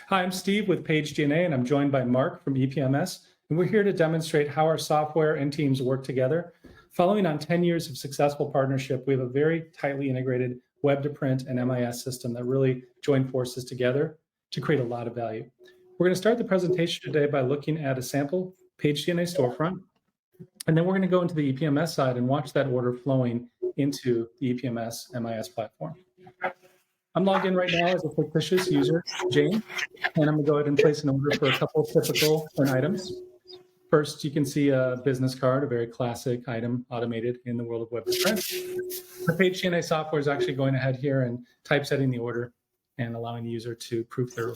Hi, I'm Steve with PageDNA, and I'm joined by Mark from EPMS, and we're here to demonstrate how our software and teams work together. Following on 10 years of successful partnership, we have a very tightly integrated web-to-print and MIS system that really join forces together to create a lot of value. We're going to start the presentation today by looking at a sample PageDNA storefront, and then we're going to go into the EPMS side and watch that order flowing into the EPMS MIS platform. I'm logged in right now as a fictitious user, Jane, and I'm going to go ahead and place an order for a couple of typical print items. First, you can see a business card, a very classic item automated in the world of web print. The PageDNA software is actually going ahead here and typesetting the order and allowing the user to proof their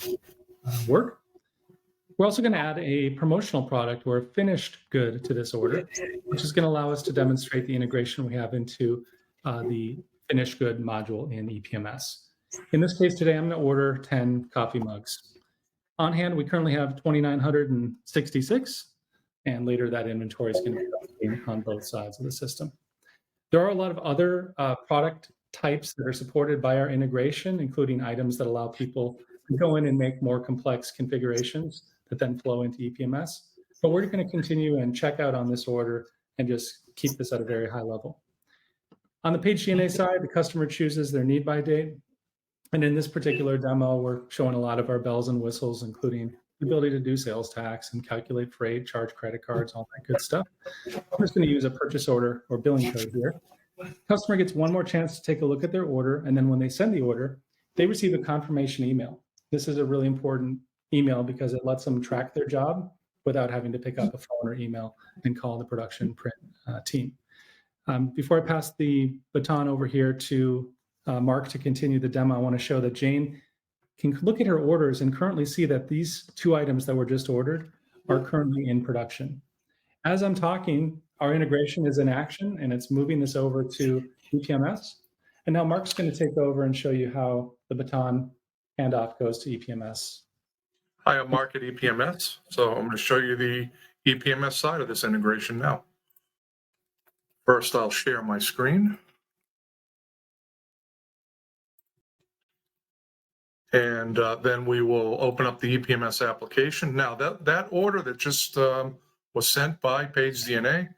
work. We're also going to add a promotional product or a finished good to this order, which is going to allow us to demonstrate the integration we have into the finished good module in EPMS. In this case today, I'm going to order 10 coffee mugs. On hand, we currently have 2,966, and later that inventory is going to be on both sides of the system. There are a lot of other product types that are supported by our integration, including items that allow people to go in and make more complex configurations that then flow into EPMS. But we're going to continue and check out on this order and just keep this at a very high level. On the PageDNA side, the customer chooses their need by date. And in this particular demo, we're showing a lot of our bells and whistles, including the ability to do sales tax and calculate freight, charge credit cards, all that good stuff. I'm just going to use a purchase order or billing code here. Customer gets one more chance to take a look at their order, and then when they send the order, they receive a confirmation email. This is a really important email because it lets them track their job without having to pick up a phone or email and call the production print team. Before I pass the baton over here to Mark to continue the demo, I want to show that Jane can look at her orders and currently see that these two items that were just ordered are currently in production. As I'm talking, our integration is in action and it's moving this over to EPMS. And now Mark's going to take over and show you how the baton handoff goes to EPMS. Hi, I'm Mark at EPMS. So I'm going to show you the EPMS side of this integration now. First, I'll share my screen. And then we will open up the EPMS application. Now, that order that just was sent by PageDNA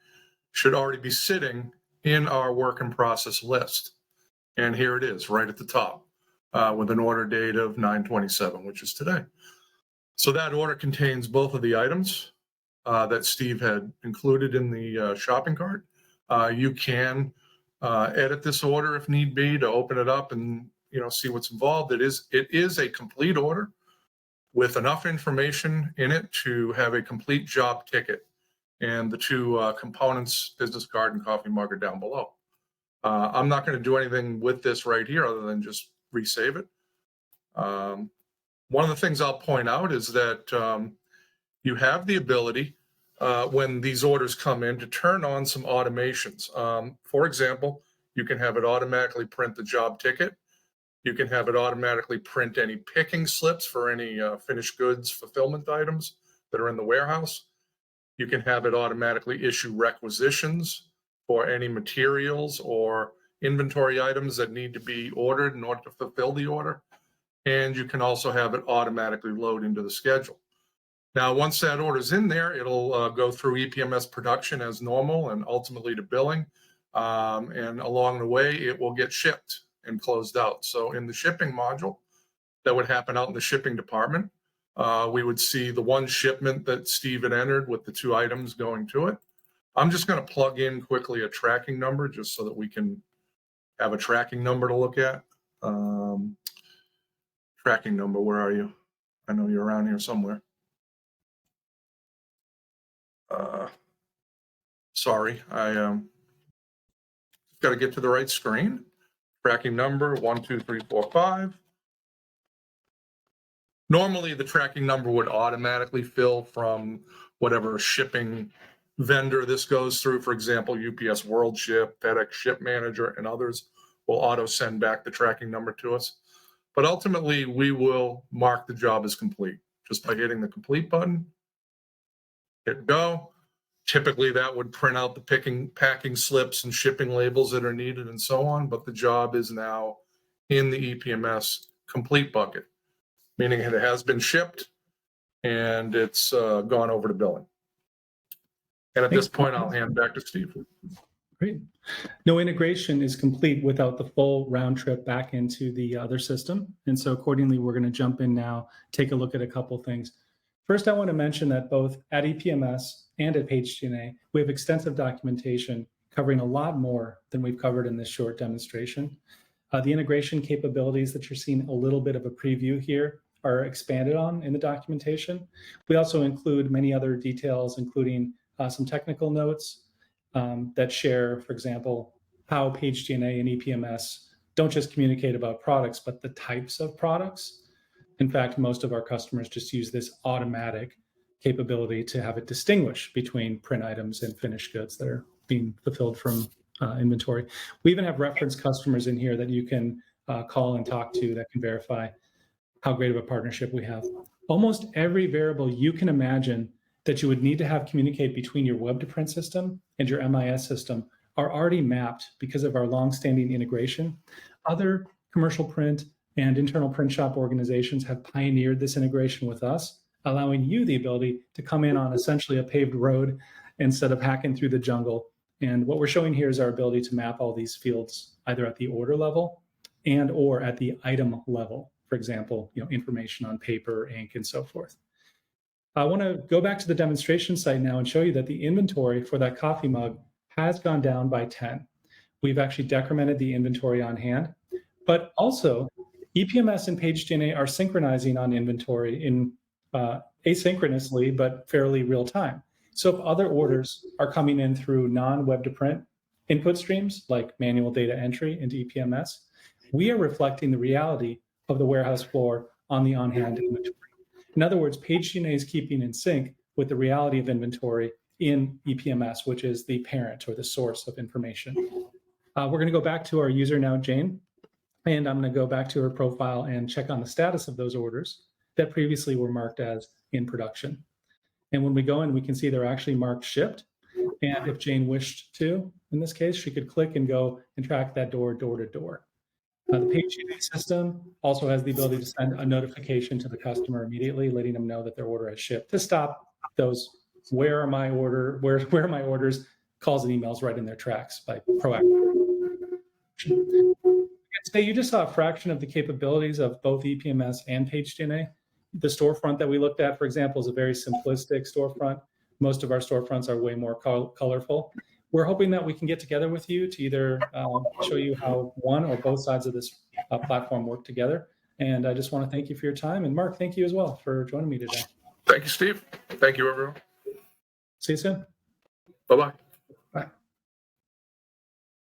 should already be sitting in our work in process list. And here it is, right at the top, with an order date of 9/27, which is today. So that order contains both of the items that Steve had included in the shopping cart. You can edit this order if need be to open it up and see what's involved. It is a complete order with enough information in it to have a complete job ticket, and the two components, business card and coffee mug, are down below. I'm not going to do anything with this right here other than just resave it. One of the things I'll point out is that you have the ability when these orders come in to turn on some automations. For example, you can have it automatically print the job ticket. You can have it automatically print any picking slips for any finished goods fulfillment items that are in the warehouse. You can have it automatically issue requisitions for any materials or inventory items that need to be ordered in order to fulfill the order. And you can also have it automatically load into the schedule. Now, once that order's in there, it'll go through EPMS production as normal and ultimately to billing. And along the way, it will get shipped and closed out. So in the shipping module, that would happen out in the shipping department. We would see the one shipment that Steve had entered with the two items going to it. I'm just going to plug in quickly a tracking number just so that we can have a tracking number to look at. Tracking number, where are you? I know you're around here somewhere. Sorry, I got to get to the right screen. Tracking number 12345. Normally, the tracking number would automatically fill from whatever shipping vendor this goes through. For example, UPS World Ship, FedEx Ship Manager, and others will auto send back the tracking number to us. But ultimately, we will mark the job as complete just by hitting the complete button. Hit go. Typically, that would print out the packing slips and shipping labels that are needed and so on, but the job is now in the EPMS complete bucket. meaning it has been shipped and it's gone over to billing. And at this point, I'll hand back to Steve. Great. No integration is complete without the full round trip back into the other system. And so accordingly, we're going to jump in now, take a look at a couple things. First, I want to mention that both at EPMS and at PageDNA, we have extensive documentation covering a lot more than we've covered in this short demonstration. The integration capabilities that you're seeing a little bit of a preview here are expanded on in the documentation. We also include many other details, including some technical notes that share, for example, how PageDNA and EPMS don't just communicate about products, but the types of products. In fact, most of our customers just use this automatic capability to have it distinguish between print items and finished goods that are being fulfilled from inventory. We even have reference customers in here that you can call and talk to that can verify how great of a partnership we have. Almost every variable you can imagine that you would need to have communicate between your web to print system and your MIS system are already mapped because of our longstanding integration. Other commercial print and internal print shop organizations have pioneered this integration with us, allowing you the ability to come in on essentially a paved road instead of hacking through the jungle. And what we're showing here is our ability to map all these fields either at the order level and or at the item level. For example, information on paper, ink, and so forth. I want to go back to the demonstration site now and show you that the inventory for that coffee mug has gone down by 10. We've actually decremented the inventory on hand, but also EPMS and PageDNA are synchronizing on inventory in asynchronously, but fairly real time. So if other orders are coming in through non-web to print input streams, like manual data entry into EPMS, we are reflecting the reality of the warehouse floor on the on-hand inventory. In other words, PageDNA is keeping in sync with the reality of inventory in EPMS, which is the parent or the source of information. We're going to go back to our user now, Jane, and I'm going to go back to her profile and check on the status of those orders that previously were marked as in production. And when we go in, we can see they're actually marked shipped. And if Jane wished to, in this case, she could click and go and track that door to door. The PageDNA system also has the ability to send a notification to the customer immediately, letting them know that their order has shipped, to stop those where are my orders calls and emails right in their tracks by proactive. Today, you just saw a fraction of the capabilities of both EPMS and PageDNA. The storefront that we looked at, for example, is a very simplistic storefront. Most of our storefronts are way more colorful. We're hoping that we can get together with you to either show you how one or both sides of this platform work together. And I just want to thank you for your time. And Mark, thank you as well for joining me today. Thank you, Steve. Thank you, everyone. See you soon. Bye-bye.